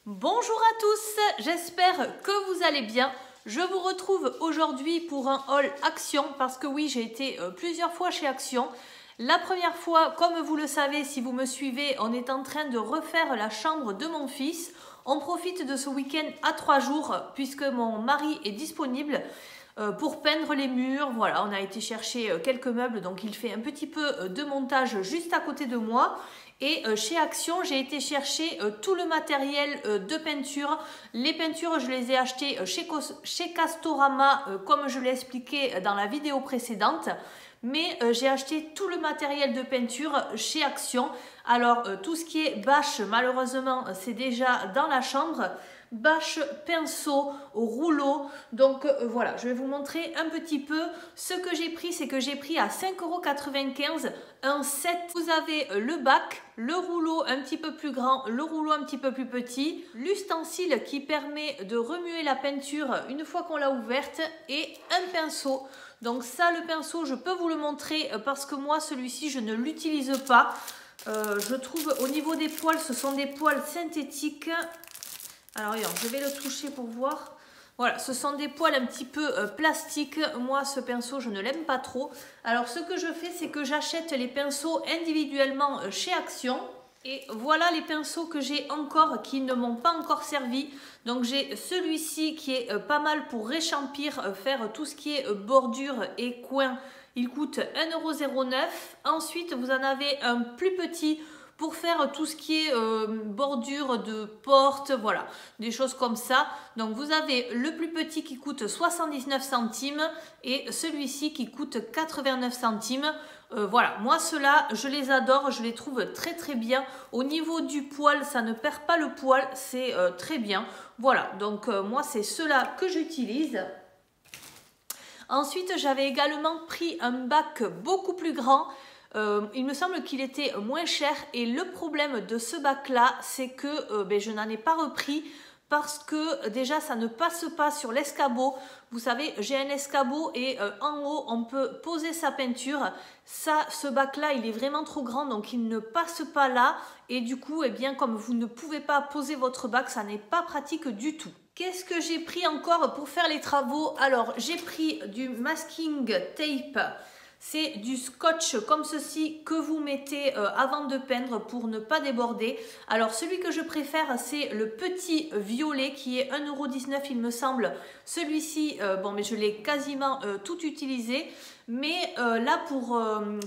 Bonjour à tous, j'espère que vous allez bien. Je vous retrouve aujourd'hui pour un haul Action parce que oui, j'ai été plusieurs fois chez Action. La première fois, comme vous le savez, si vous me suivez, on est en train de refaire la chambre de mon fils. On profite de ce week-end à 3 jours puisque mon mari est disponible pour peindre les murs. Voilà, on a été chercher quelques meubles, donc il fait un petit peu de montage juste à côté de moi. Et chez Action, j'ai été chercher tout le matériel de peinture. Les peintures, je les ai achetées chez Castorama, comme je l'ai expliqué dans la vidéo précédente. Mais j'ai acheté tout le matériel de peinture chez Action. Alors, tout ce qui est bâche, malheureusement, c'est déjà dans la chambre. Bâche, pinceau, rouleau. Donc voilà, je vais vous montrer un petit peu ce que j'ai pris. C'est que j'ai pris à 5,95 € un set. Vous avez le bac, le rouleau un petit peu plus grand, le rouleau un petit peu plus petit, l'ustensile qui permet de remuer la peinture une fois qu'on l'a ouverte et un pinceau. Donc ça, le pinceau, je peux vous le montrer parce que moi, celui-ci, je ne l'utilise pas. Je trouve au niveau des poils, ce sont des poils synthétiques. Alors, regarde, je vais le toucher pour voir. Voilà, ce sont des poils un petit peu plastiques. Moi, ce pinceau, je ne l'aime pas trop. Alors, ce que je fais, c'est que j'achète les pinceaux individuellement chez Action. Et voilà les pinceaux que j'ai encore, qui ne m'ont pas encore servi. Donc, j'ai celui-ci qui est pas mal pour réchampir, faire tout ce qui est bordure et coin. Il coûte 1,09 €. Ensuite, vous en avez un plus petit pour faire tout ce qui est bordure de porte, voilà, des choses comme ça. Donc vous avez le plus petit qui coûte 79 centimes et celui-ci qui coûte 89 centimes. Voilà, moi ceux-là, je les adore, je les trouve très très bien. Au niveau du poil, ça ne perd pas le poil, c'est très bien. Voilà, donc moi c'est ceux-là que j'utilise. Ensuite, j'avais également pris un bac beaucoup plus grand. Il me semble qu'il était moins cher et le problème de ce bac là c'est que je n'en ai pas repris parce que déjà ça ne passe pas sur l'escabeau. Vous savez, j'ai un escabeau et en haut on peut poser sa peinture. Ce bac là il est vraiment trop grand donc il ne passe pas là et du coup comme vous ne pouvez pas poser votre bac, ça n'est pas pratique du tout. Qu'est-ce que j'ai pris encore pour faire les travaux? Alors j'ai pris du masking tape. C'est du scotch comme ceci que vous mettez avant de peindre pour ne pas déborder. Alors celui que je préfère, c'est le petit violet qui est 1,19 € il me semble. Celui-ci, mais je l'ai quasiment tout utilisé. Mais là pour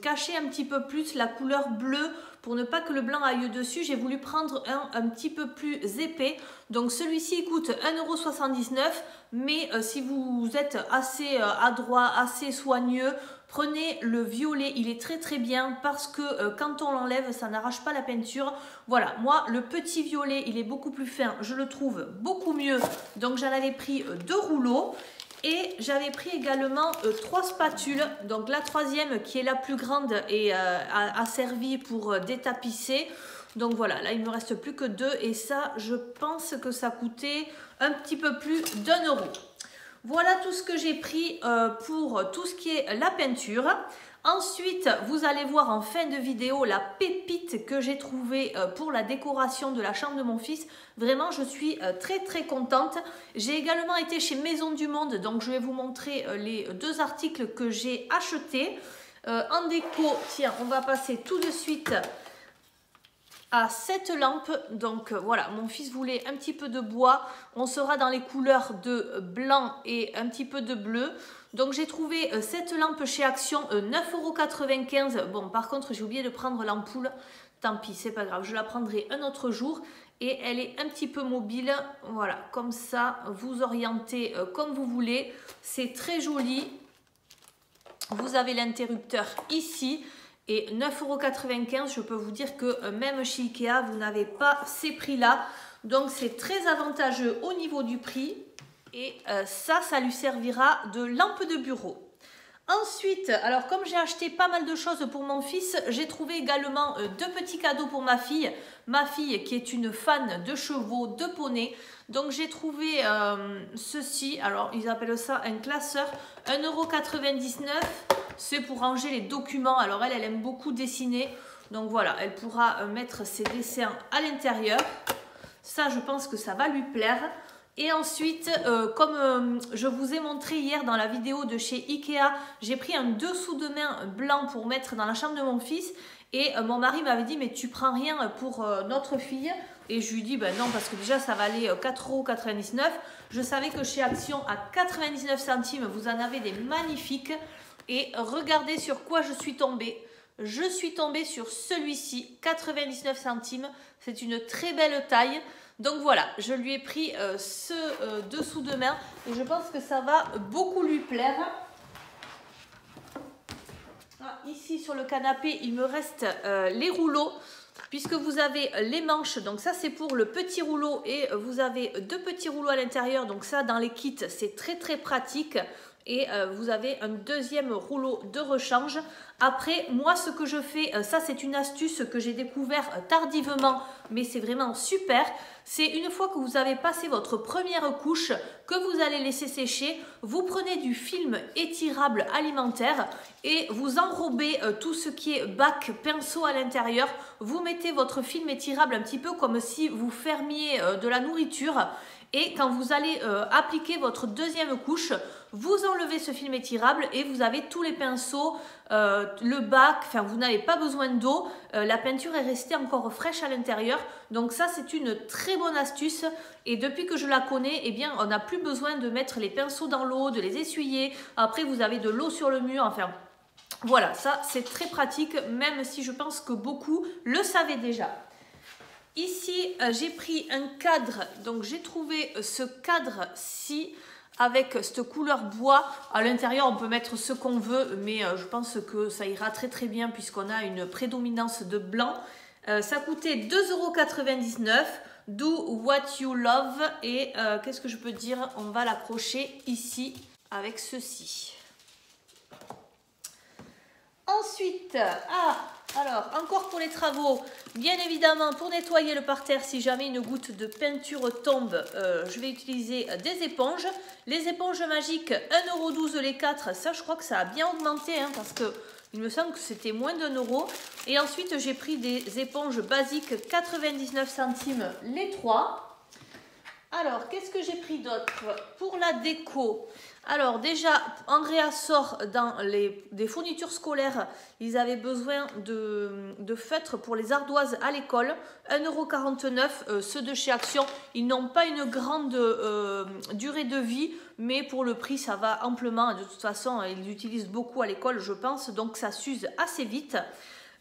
cacher un petit peu plus la couleur bleue, pour ne pas que le blanc aille dessus, j'ai voulu prendre un petit peu plus épais. Donc celui-ci coûte 1,79 €. Mais si vous êtes assez adroit, assez soigneux, prenez le violet, il est très très bien parce que quand on l'enlève, ça n'arrache pas la peinture. Voilà, moi le petit violet, il est beaucoup plus fin, je le trouve beaucoup mieux. Donc j'en avais pris 2 rouleaux. Et j'avais pris également 3 spatules. Donc la troisième qui est la plus grande et a servi pour détapisser. Donc voilà, là il ne me reste plus que 2 et ça je pense que ça coûtait un petit peu plus d'1 €. Voilà tout ce que j'ai pris pour tout ce qui est la peinture. Ensuite, vous allez voir en fin de vidéo la pépite que j'ai trouvée pour la décoration de la chambre de mon fils. Vraiment, je suis très très contente. J'ai également été chez Maison du Monde, donc je vais vous montrer les 2 articles que j'ai achetés. En déco, tiens, on va passer tout de suite à cette lampe. Donc voilà, mon fils voulait un petit peu de bois. On sera dans les couleurs de blanc et un petit peu de bleu. Donc j'ai trouvé cette lampe chez Action, 9,95 €. Bon, par contre, j'ai oublié de prendre l'ampoule. Tant pis, c'est pas grave, je la prendrai un autre jour. Et elle est un petit peu mobile. Voilà, comme ça, vous orientez comme vous voulez. C'est très joli. Vous avez l'interrupteur ici. Et 9,95 €, je peux vous dire que même chez Ikea, vous n'avez pas ces prix-là. Donc c'est très avantageux au niveau du prix. Et ça lui servira de lampe de bureau. Ensuite, alors comme j'ai acheté pas mal de choses pour mon fils, j'ai trouvé également 2 petits cadeaux pour ma fille. Ma fille qui est une fan de chevaux, de poneys. Donc j'ai trouvé ceci, alors ils appellent ça un classeur, 1,99 €. C'est pour ranger les documents. Alors elle aime beaucoup dessiner. Donc voilà, elle pourra mettre ses dessins à l'intérieur. Ça, je pense que ça va lui plaire. Et ensuite, comme je vous ai montré hier dans la vidéo de chez Ikea, j'ai pris un dessous de main blanc pour mettre dans la chambre de mon fils. Et mon mari m'avait dit, mais tu prends rien pour notre fille? Et je lui dis, ben non, parce que déjà, ça valait 4,99 €. Je savais que chez Action, à 99 centimes, vous en avez des magnifiques. Et regardez sur quoi je suis tombée. Je suis tombée sur celui-ci, 99 centimes. C'est une très belle taille. Donc voilà, je lui ai pris ce dessous de main et je pense que ça va beaucoup lui plaire. Ah, ici sur le canapé, il me reste les rouleaux, puisque vous avez les manches. Donc ça, c'est pour le petit rouleau et vous avez 2 petits rouleaux à l'intérieur. Donc ça, dans les kits, c'est très très pratique. Et vous avez un deuxième rouleau de rechange. Après, moi, ce que je fais, ça c'est une astuce que j'ai découvert tardivement, mais c'est vraiment super. C'est une fois que vous avez passé votre première couche, que vous allez laisser sécher, vous prenez du film étirable alimentaire et vous enrobez tout ce qui est bac, pinceau à l'intérieur. Vous mettez votre film étirable un petit peu comme si vous fermiez de la nourriture. Et quand vous allez appliquer votre deuxième couche, vous enlevez ce film étirable et vous avez tous les pinceaux, le bac, enfin vous n'avez pas besoin d'eau, la peinture est restée encore fraîche à l'intérieur. Donc ça c'est une très bonne astuce et depuis que je la connais, eh bien on n'a plus besoin de mettre les pinceaux dans l'eau, de les essuyer. Après vous avez de l'eau sur le mur, enfin voilà, ça c'est très pratique, même si je pense que beaucoup le savaient déjà. Ici, j'ai pris un cadre, donc j'ai trouvé ce cadre-ci avec cette couleur bois. À l'intérieur, on peut mettre ce qu'on veut, mais je pense que ça ira très très bien puisqu'on a une prédominance de blanc. Ça coûtait 2,99 €, Do What You Love. Et qu'est-ce que je peux dire? On va l'accrocher ici avec ceci. Ensuite, alors encore pour les travaux, bien évidemment pour nettoyer le parterre, si jamais une goutte de peinture tombe, je vais utiliser des éponges. Les éponges magiques, 1,12 € les 4, ça je crois que ça a bien augmenté hein, parce que il me semble que c'était moins d'1 €. Et ensuite j'ai pris des éponges basiques, 99 centimes les 3. Alors, qu'est-ce que j'ai pris d'autre pour la déco? Alors déjà, Andrea sort dans des fournitures scolaires, ils avaient besoin de feutres pour les ardoises à l'école, 1,49 €, ceux de chez Action. Ils n'ont pas une grande durée de vie, mais pour le prix, ça va amplement. De toute façon, ils l'utilisent beaucoup à l'école, je pense, donc ça s'use assez vite.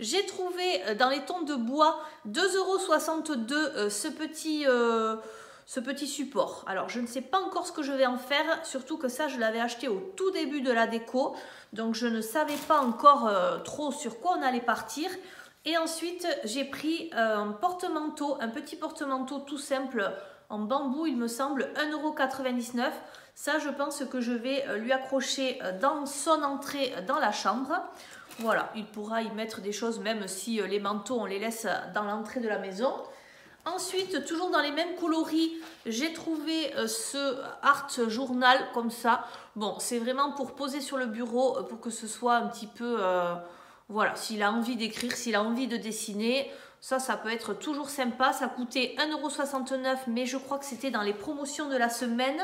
J'ai trouvé dans les tons de bois, 2,62 € ce petit support. Alors, je ne sais pas encore ce que je vais en faire, surtout que ça, je l'avais acheté au tout début de la déco, donc je ne savais pas encore trop sur quoi on allait partir. Et ensuite, j'ai pris un porte-manteau, un petit porte-manteau tout simple, en bambou, il me semble, 1,99 €. Ça, je pense que je vais lui accrocher dans son entrée dans la chambre. Voilà, il pourra y mettre des choses, même si les manteaux, on les laisse dans l'entrée de la maison. Ensuite, toujours dans les mêmes coloris, j'ai trouvé ce art journal comme ça. Bon, c'est vraiment pour poser sur le bureau, pour que ce soit un petit peu... voilà, s'il a envie d'écrire, s'il a envie de dessiner, ça peut être toujours sympa. Ça coûtait 1,69 €, mais je crois que c'était dans les promotions de la semaine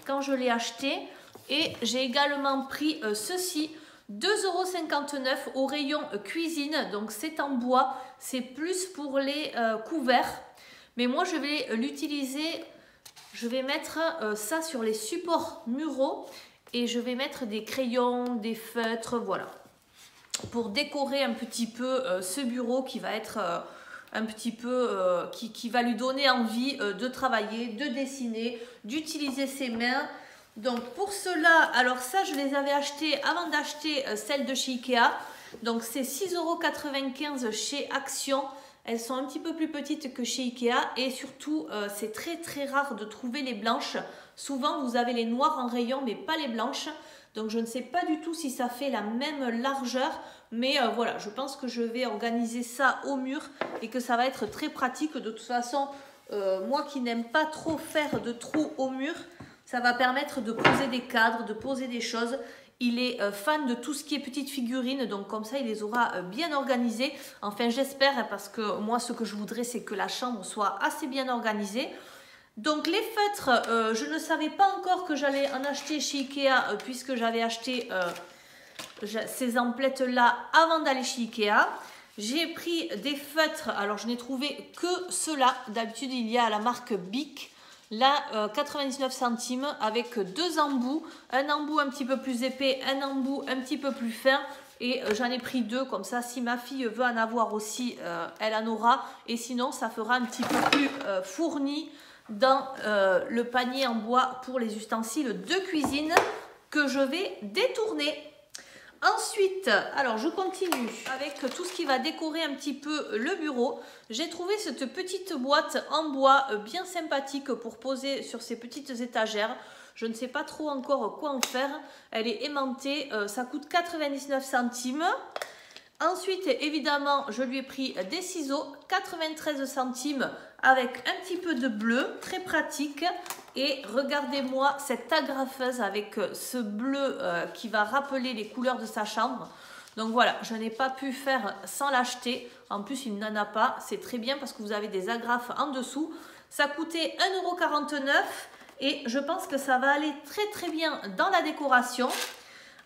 quand je l'ai acheté. Et j'ai également pris ceci, 2,59 € au rayon cuisine. Donc c'est en bois, c'est plus pour les couverts. Mais moi, je vais l'utiliser, je vais mettre ça sur les supports muraux et je vais mettre des crayons, des feutres, voilà. Pour décorer un petit peu ce bureau qui va être un petit peu, qui va lui donner envie de travailler, de dessiner, d'utiliser ses mains. Donc pour cela, alors ça, je les avais achetés avant d'acheter celles de chez Ikea. Donc c'est 6,95 € chez Action. Elles sont un petit peu plus petites que chez Ikea et surtout, c'est très très rare de trouver les blanches. Souvent, vous avez les noires en rayon, mais pas les blanches. Donc, je ne sais pas du tout si ça fait la même largeur. Mais voilà, je pense que je vais organiser ça au mur et que ça va être très pratique. De toute façon, moi qui n'aime pas trop faire de trous au mur, ça va permettre de poser des cadres, de poser des choses. Il est fan de tout ce qui est petites figurines, donc comme ça il les aura bien organisées. Enfin j'espère, parce que moi ce que je voudrais c'est que la chambre soit assez bien organisée. Donc les feutres, je ne savais pas encore que j'allais en acheter chez Ikea puisque j'avais acheté ces emplettes là avant d'aller chez Ikea. J'ai pris des feutres, alors je n'ai trouvé que ceux-là. D'habitude il y a la marque Bic. Là, 99 centimes avec deux embouts. Un embout un petit peu plus épais, un embout un petit peu plus fin. Et j'en ai pris deux, comme ça, si ma fille veut en avoir aussi, elle en aura. Et sinon, ça fera un petit peu plus fourni dans le panier en bois pour les ustensiles de cuisine que je vais détourner. Ensuite, alors je continue avec tout ce qui va décorer un petit peu le bureau. J'ai trouvé cette petite boîte en bois bien sympathique pour poser sur ces petites étagères. Je ne sais pas trop encore quoi en faire. Elle est aimantée, ça coûte 99 centimes. Ensuite, évidemment, je lui ai pris des ciseaux, 93 centimes avec un petit peu de bleu, très pratique. Et regardez-moi cette agrafeuse avec ce bleu qui va rappeler les couleurs de sa chambre. Donc voilà, je n'ai pas pu faire sans l'acheter. En plus, il n'en a pas. C'est très bien parce que vous avez des agrafes en dessous. Ça coûtait 1,49 € et je pense que ça va aller très très bien dans la décoration.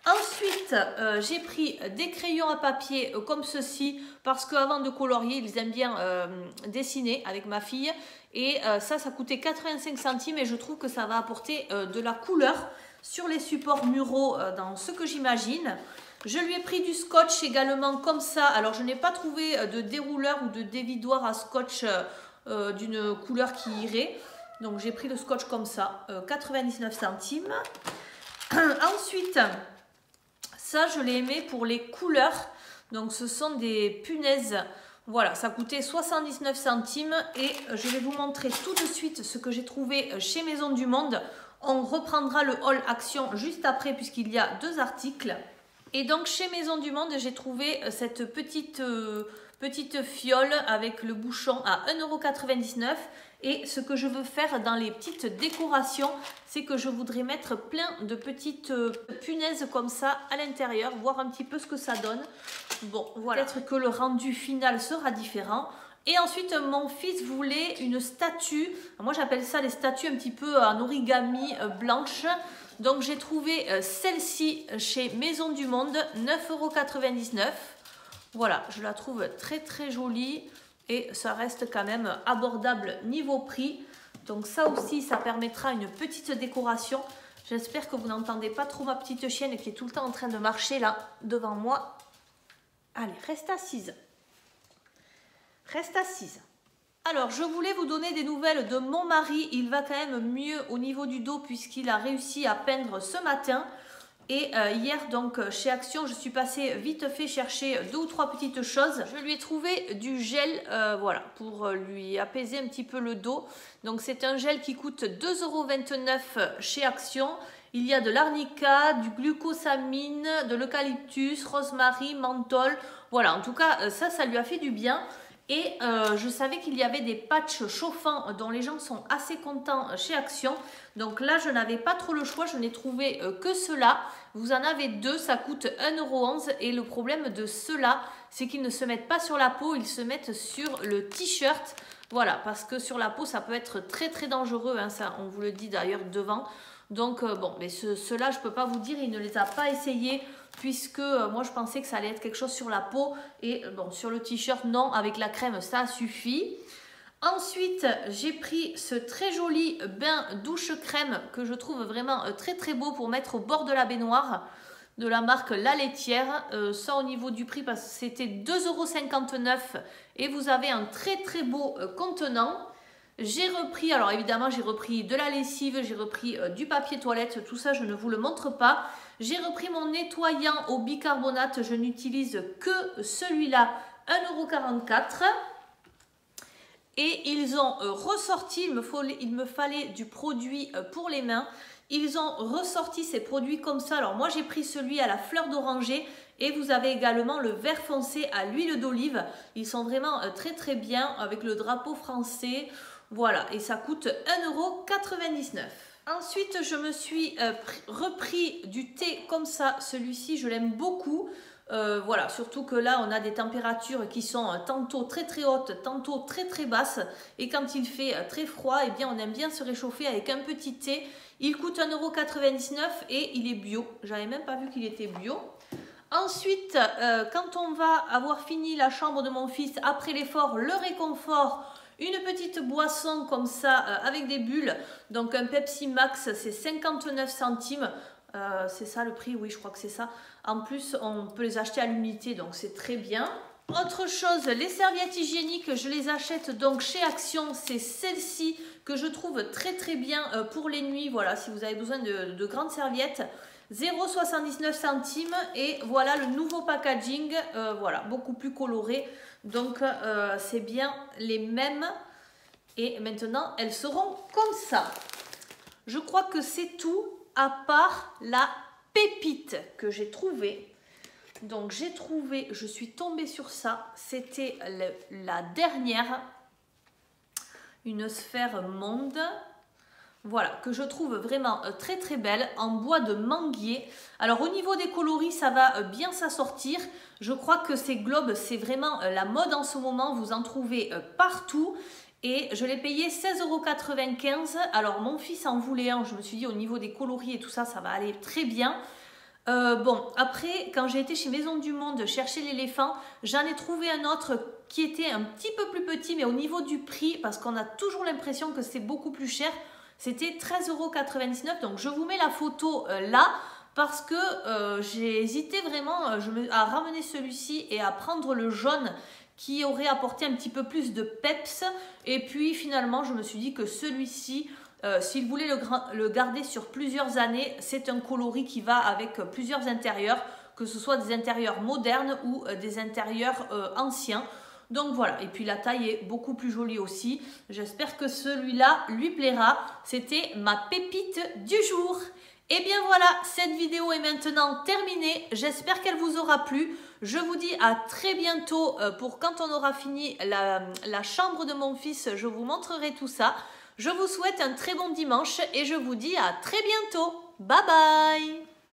Ensuite, j'ai pris des crayons à papier comme ceci parce qu'avant de colorier, ils aiment bien dessiner avec ma fille. Et ça coûtait 85 centimes et je trouve que ça va apporter de la couleur sur les supports muraux dans ce que j'imagine. Je lui ai pris du scotch également comme ça. Alors, je n'ai pas trouvé de dérouleur ou de dévidoir à scotch d'une couleur qui irait. Donc, j'ai pris le scotch comme ça, 99 centimes. Ensuite, ça, je l'ai aimé pour les couleurs. Donc, ce sont des punaises. Voilà, ça coûtait 79 centimes. Et je vais vous montrer tout de suite ce que j'ai trouvé chez Maison du Monde. On reprendra le haul action juste après puisqu'il y a deux articles. Et donc, chez Maison du Monde, j'ai trouvé cette petite fiole avec le bouchon à 1,99 €. Et ce que je veux faire dans les petites décorations, c'est que je voudrais mettre plein de petites punaises comme ça à l'intérieur, voir un petit peu ce que ça donne. Bon, voilà. Peut-être que le rendu final sera différent. Et ensuite, mon fils voulait une statue. Moi, j'appelle ça les statues un petit peu en origami blanche. Donc, j'ai trouvé celle-ci chez Maison du Monde, 9,99 €. Voilà, je la trouve très très jolie. Et ça reste quand même abordable niveau prix. Donc ça aussi, ça permettra une petite décoration. J'espère que vous n'entendez pas trop ma petite chienne qui est tout le temps en train de marcher là devant moi. Allez, reste assise. Reste assise. Alors, je voulais vous donner des nouvelles de mon mari. Il va quand même mieux au niveau du dos puisqu'il a réussi à peindre ce matin. Et hier, donc, chez Action, je suis passée vite fait chercher 2 ou 3 petites choses. Je lui ai trouvé du gel, voilà, pour lui apaiser un petit peu le dos. Donc, c'est un gel qui coûte 2,29 € chez Action. Il y a de l'arnica, du glucosamine, de l'eucalyptus, rosemary, menthol. Voilà, en tout cas, ça lui a fait du bien. Et je savais qu'il y avait des patchs chauffants dont les gens sont assez contents chez Action. Donc là, je n'avais pas trop le choix. Je n'ai trouvé que ceux-là. Vous en avez deux, ça coûte 1,11 €. Et le problème de ceux-là, c'est qu'ils ne se mettent pas sur la peau. Ils se mettent sur le t-shirt. Voilà, parce que sur la peau, ça peut être très très dangereux. Hein, ça, on vous le dit d'ailleurs devant. Donc bon, mais ceux-là, je ne peux pas vous dire, il ne les a pas essayés puisque moi je pensais que ça allait être quelque chose sur la peau et bon, sur le t-shirt, non, avec la crème, ça suffit. Ensuite, j'ai pris ce très joli bain douche crème que je trouve vraiment très très beau pour mettre au bord de la baignoire de la marque La Laitière. Ça au niveau du prix, parce que c'était 2,59 € et vous avez un très très beau contenant. J'ai repris, alors évidemment j'ai repris de la lessive, j'ai repris du papier toilette, tout ça je ne vous le montre pas. J'ai repris mon nettoyant au bicarbonate, je n'utilise que celui-là, 1,44 €. Et ils ont ressorti, il me fallait du produit pour les mains. Ils ont ressorti ces produits comme ça. Alors moi j'ai pris celui à la fleur d'oranger et vous avez également le vert foncé à l'huile d'olive. Ils sont vraiment très très bien avec le drapeau français. Voilà, et ça coûte 1,99 €. Ensuite, je me suis repris du thé comme ça. Celui-ci, je l'aime beaucoup. Voilà, surtout que là, on a des températures qui sont tantôt très très hautes, tantôt très très basses. Et quand il fait très froid, eh bien, on aime bien se réchauffer avec un petit thé. Il coûte 1,99 € et il est bio. J'avais même pas vu qu'il était bio. Ensuite, quand on va avoir fini la chambre de mon fils, après l'effort, le réconfort, une petite boisson comme ça avec des bulles, donc un Pepsi Max, c'est 59 centimes. C'est ça le prix? Oui, je crois que c'est ça. En plus, on peut les acheter à l'unité, donc c'est très bien. Autre chose, les serviettes hygiéniques, je les achète donc chez Action. C'est celle-ci que je trouve très très bien pour les nuits. Voilà, si vous avez besoin de grandes serviettes. 0,79 centimes et voilà le nouveau packaging, voilà, beaucoup plus coloré. Donc c'est bien les mêmes et maintenant elles seront comme ça. Je crois que c'est tout à part la pépite que j'ai trouvée. Donc j'ai trouvé, je suis tombée sur ça, c'était la dernière, une sphère monde. Voilà, que je trouve vraiment très très belle, en bois de manguier. Alors au niveau des coloris, ça va bien s'assortir. Je crois que ces globes, c'est vraiment la mode en ce moment. Vous en trouvez partout. Et je l'ai payé 16,95 €. Alors mon fils en voulait un. Je me suis dit au niveau des coloris et tout ça, ça va aller très bien. Bon, après, quand j'ai été chez Maison du Monde chercher l'éléphant, j'en ai trouvé un autre qui était un petit peu plus petit. Mais au niveau du prix, parce qu'on a toujours l'impression que c'est beaucoup plus cher, c'était 13,99 €. Donc je vous mets la photo là parce que j'ai hésité vraiment à ramener celui-ci et à prendre le jaune qui aurait apporté un petit peu plus de peps. Et puis finalement je me suis dit que celui-ci, s'il voulait le garder sur plusieurs années, c'est un coloris qui va avec plusieurs intérieurs, que ce soit des intérieurs modernes ou des intérieurs anciens. Donc voilà, et puis la taille est beaucoup plus jolie aussi. J'espère que celui-là lui plaira. C'était ma pépite du jour. Et bien voilà, cette vidéo est maintenant terminée. J'espère qu'elle vous aura plu. Je vous dis à très bientôt pour quand on aura fini la chambre de mon fils. Je vous montrerai tout ça. Je vous souhaite un très bon dimanche et je vous dis à très bientôt. Bye bye!